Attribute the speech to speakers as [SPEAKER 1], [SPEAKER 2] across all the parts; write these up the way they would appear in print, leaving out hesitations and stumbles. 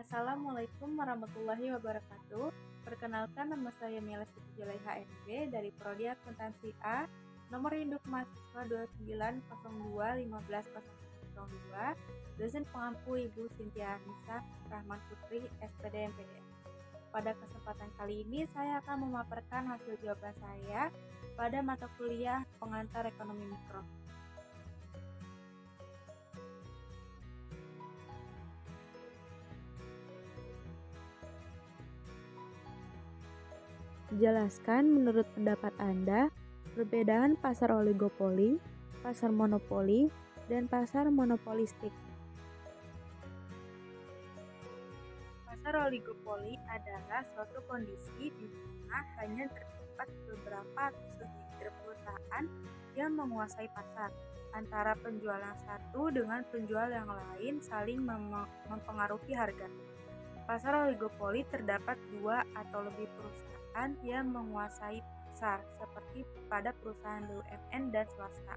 [SPEAKER 1] Assalamualaikum warahmatullahi wabarakatuh. Perkenalkan, nama saya Mela Siti Julaiha MB dari Prodi Akuntansi A, nomor induk mahasiswa 2902150002, dosen pengampu Ibu Sintia Anissa Rahman Putri, SPD MPDN. Pada kesempatan kali ini saya akan memaparkan hasil jawaban saya pada mata kuliah pengantar ekonomi mikro. Jelaskan menurut pendapat Anda perbedaan pasar oligopoli, pasar monopoli, dan pasar monopolistik. Pasar oligopoli adalah suatu kondisi di mana hanya terdapat beberapa atau segelintir perusahaan yang menguasai pasar. Antara penjual yang satu dengan penjual yang lain saling mempengaruhi harga. Pasar oligopoli terdapat dua atau lebih perusahaan yang menguasai pasar, seperti pada perusahaan BUMN dan swasta.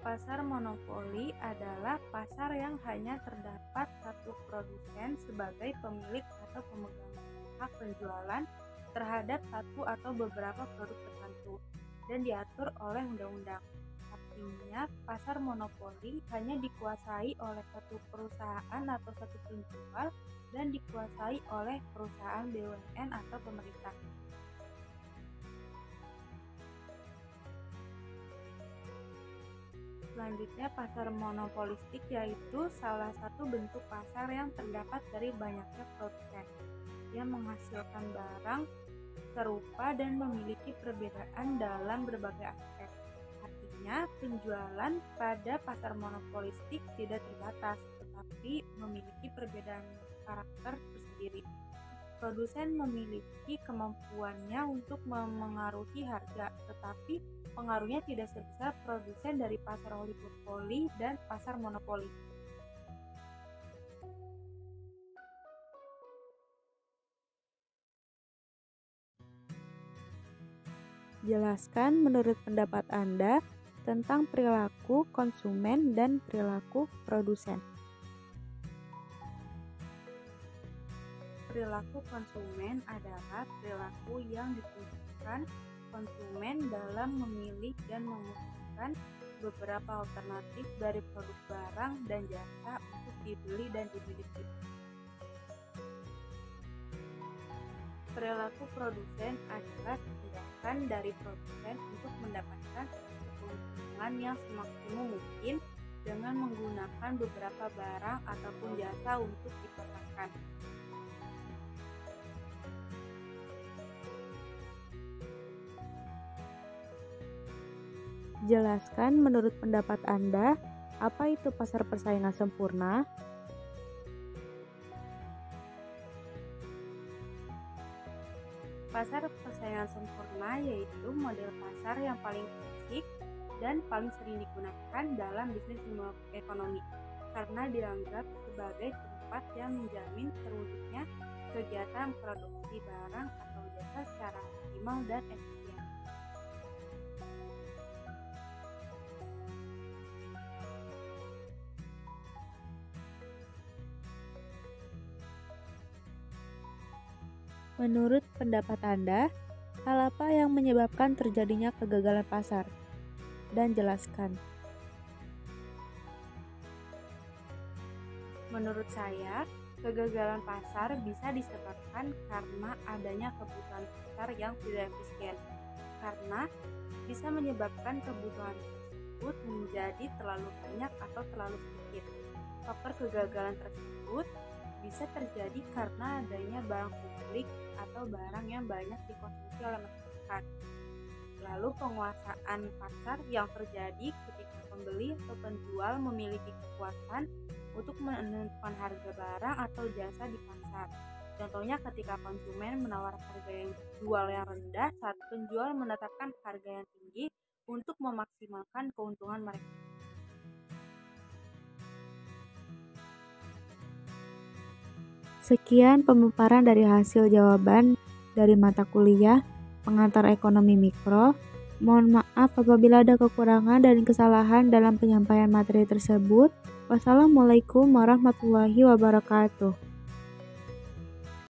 [SPEAKER 1] Pasar monopoli adalah pasar yang hanya terdapat satu produsen sebagai pemilik atau pemegang hak penjualan terhadap satu atau beberapa produk tertentu dan diatur oleh undang-undang. Artinya, pasar monopoli hanya dikuasai oleh satu perusahaan atau satu penjual dan dikuasai oleh perusahaan BUMN atau pemerintah. Selanjutnya, pasar monopolistik yaitu salah satu bentuk pasar yang terdapat dari banyaknya produsen yang menghasilkan barang serupa dan memiliki perbedaan dalam berbagai aspek. Artinya, penjualan pada pasar monopolistik tidak terbatas, tetapi memiliki perbedaan karakter tersendiri. Produsen memiliki kemampuannya untuk memengaruhi harga, tetapi pengaruhnya tidak sebesar produsen dari pasar oligopoli dan pasar monopoli. Jelaskan menurut pendapat Anda tentang perilaku konsumen dan perilaku produsen. Perilaku konsumen adalah perilaku yang ditunjukkan konsumen dalam memilih dan memutuskan beberapa alternatif dari produk barang dan jasa untuk dibeli dan dimiliki. Perilaku produsen adalah tindakan dari produsen untuk mendapatkan keuntungan yang semaksimum mungkin dengan menggunakan beberapa barang ataupun jasa untuk dipasarkan. Jelaskan menurut pendapat Anda, apa itu pasar persaingan sempurna? Pasar persaingan sempurna yaitu model pasar yang paling klasik dan paling sering digunakan dalam bisnis ekonomi karena dianggap sebagai tempat yang menjamin terwujudnya kegiatan produksi barang atau jasa secara optimal dan efisien. Menurut pendapat Anda, hal apa yang menyebabkan terjadinya kegagalan pasar? Dan jelaskan. Menurut saya, kegagalan pasar bisa disebabkan karena adanya kebutuhan pasar yang tidak efisien, karena bisa menyebabkan kebutuhan tersebut menjadi terlalu banyak atau terlalu sedikit. Faktor kegagalan tersebut bisa terjadi karena adanya barang publik atau barang yang banyak dikonsumsi oleh masyarakat. Lalu penguasaan pasar yang terjadi ketika pembeli atau penjual memiliki kekuatan untuk menentukan harga barang atau jasa di pasar. Contohnya ketika konsumen menawarkan harga yang jual yang rendah saat penjual menetapkan harga yang tinggi untuk memaksimalkan keuntungan mereka. Sekian pemaparan dari hasil jawaban dari mata kuliah pengantar ekonomi mikro. Mohon maaf apabila ada kekurangan dan kesalahan dalam penyampaian materi tersebut. Wassalamualaikum warahmatullahi wabarakatuh.